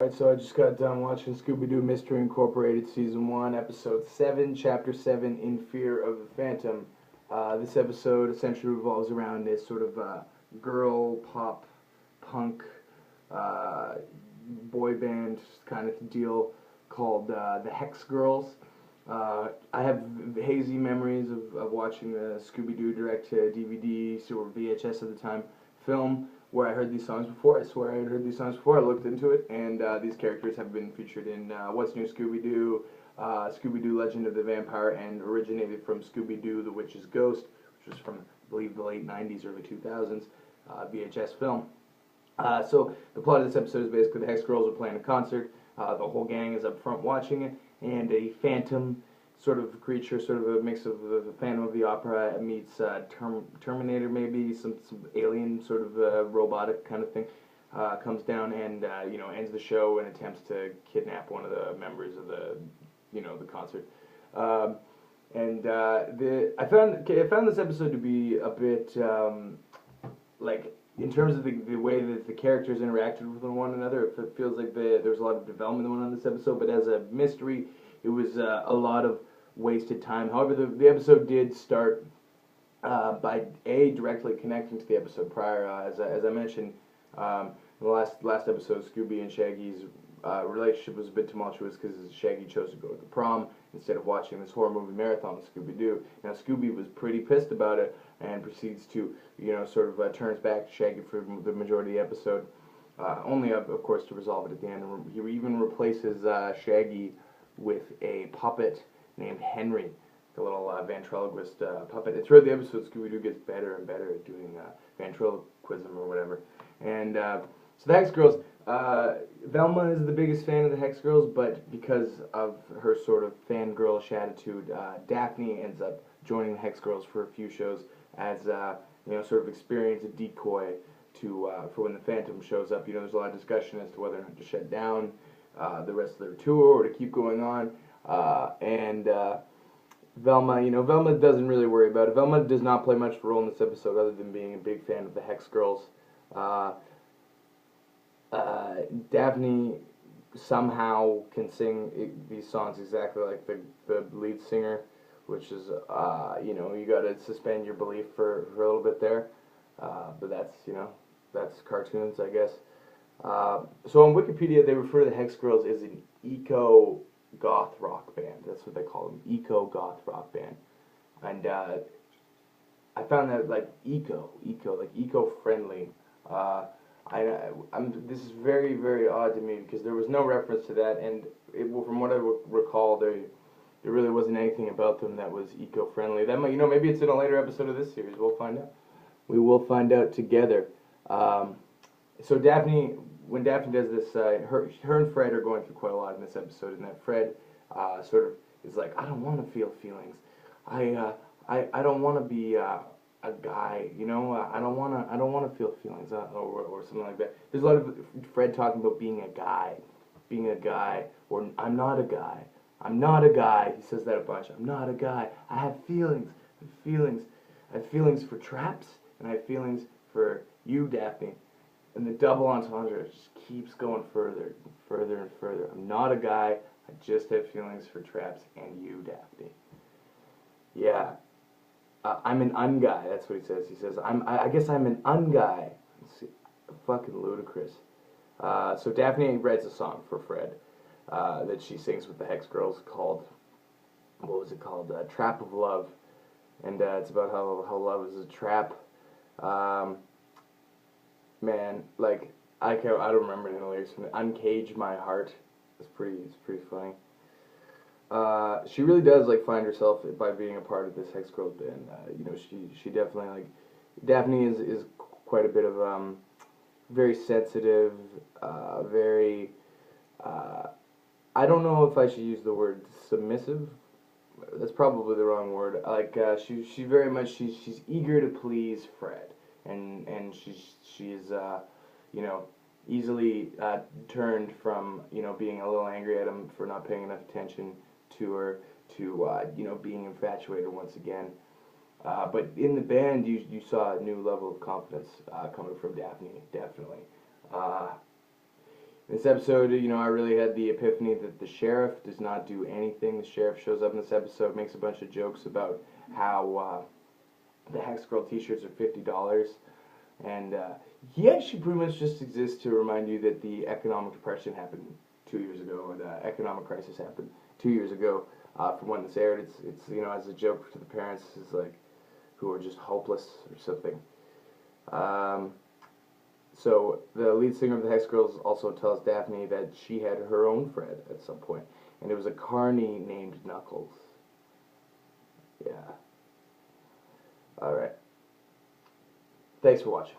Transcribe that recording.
Alright, so I just got done watching Scooby-Doo Mystery Incorporated Season 1, Episode 7, Chapter 7, In Fear of the Phantom. This episode essentially revolves around this sort of girl pop punk boy band kind of deal called the Hex Girls. I have hazy memories of watching the Scooby-Doo direct-to-DVD, or VHS at the time, film, where I heard these songs before. I swear I had heard these songs before. I looked into it, and these characters have been featured in What's New Scooby-Doo, Scooby-Doo Legend of the Vampire, and originated from Scooby-Doo The Witch's Ghost, which was from, I believe, the late 90s, early 2000s VHS film. So the plot of this episode is basically the Hex Girls are playing a concert. The whole gang is up front watching it, and a phantom sort of creature, sort of a mix of the Phantom of the Opera meets Terminator, maybe some alien sort of robotic kind of thing, comes down and ends the show and attempts to kidnap one of the members of the concert. I found this episode to be a bit like, in terms of the way that the characters interacted with one another. It feels like there's a lot of development going on in this episode, but as a mystery, it was a lot of wasted time. However, the episode did start by directly connecting to the episode prior. As I mentioned, in the last episode, Scooby and Shaggy's relationship was a bit tumultuous because Shaggy chose to go to the prom instead of watching this horror movie marathon with Scooby-Doo. Now, Scooby was pretty pissed about it and proceeds to, sort of turns back to Shaggy for the majority of the episode, only, of course, to resolve it at the end. He even replaces Shaggy with a puppet named Henry, the little ventriloquist puppet. And throughout the episode, Scooby-Doo gets better and better at doing ventriloquism or whatever. And so the Hex Girls, Velma is the biggest fan of the Hex Girls, but because of her sort of fangirlish attitude, Daphne ends up joining the Hex Girls for a few shows as, sort of experience a decoy for when the Phantom shows up. There's a lot of discussion as to whether or not to shut down the rest of their tour or to keep going on. Velma doesn't really worry about it. Velma does not play much of a role in this episode other than being a big fan of the Hex Girls. Daphne somehow can sing these songs exactly like the lead singer, which is, you gotta suspend your belief for a little bit there. But that's cartoons, I guess. So on Wikipedia, they refer to the Hex Girls as an eco-goth rock band. That's what they call them, eco-goth rock band. And I found that, like, eco-friendly. This is very, very odd to me because there was no reference to that, and from what I recall, there really wasn't anything about them that was eco-friendly. That might, maybe it's in a later episode of this series. We'll find out. We will find out together. So when Daphne does this, her and Fred are going through quite a lot in this episode, and that Fred sort of is like, I don't want to feel feelings. I don't want to be a guy, I don't want to feel feelings, or something like that. There's a lot of Fred talking about being a guy, or I'm not a guy. I'm not a guy. He says that a bunch. I'm not a guy. I have feelings. I have feelings for traps, and I have feelings for you, Daphne. And the double entendre just keeps going further and further and further. I'm not a guy. I just have feelings for traps and you, Daphne. Yeah. I'm an un-guy. That's what he says. He says, I guess I'm an un-guy. Fucking ludicrous. So Daphne writes a song for Fred that she sings with the Hex Girls called, what was it called? Trap of Love. And it's about how love is a trap. Man, like, I don't remember any lyrics from it. Uncage my heart. It's pretty funny. She really does, like, find herself by being a part of this Hex Girls band. She definitely, like, Daphne is quite a bit of very sensitive, very I don't know if I should use the word submissive. That's probably the wrong word. Like, she very much she's eager to please Fred, and she's easily turned from being a little angry at him for not paying enough attention to her to being infatuated once again. But in the band, you saw a new level of confidence coming from Daphne, definitely. This episode, you know, I really had the epiphany that the sheriff does not do anything. The sheriff shows up in this episode, makes a bunch of jokes about how the Hex Girl t-shirts are $50, and he actually pretty much just exists to remind you that the economic depression happened 2 years ago, or the economic crisis happened 2 years ago. From when this aired, it's you know, as a joke to the parents, is like, who are just hopeless or something. So the lead singer of the Hex Girls also tells Daphne that she had her own Fred at some point, and it was a carny named Knuckles. Yeah. All right. Thanks for watching.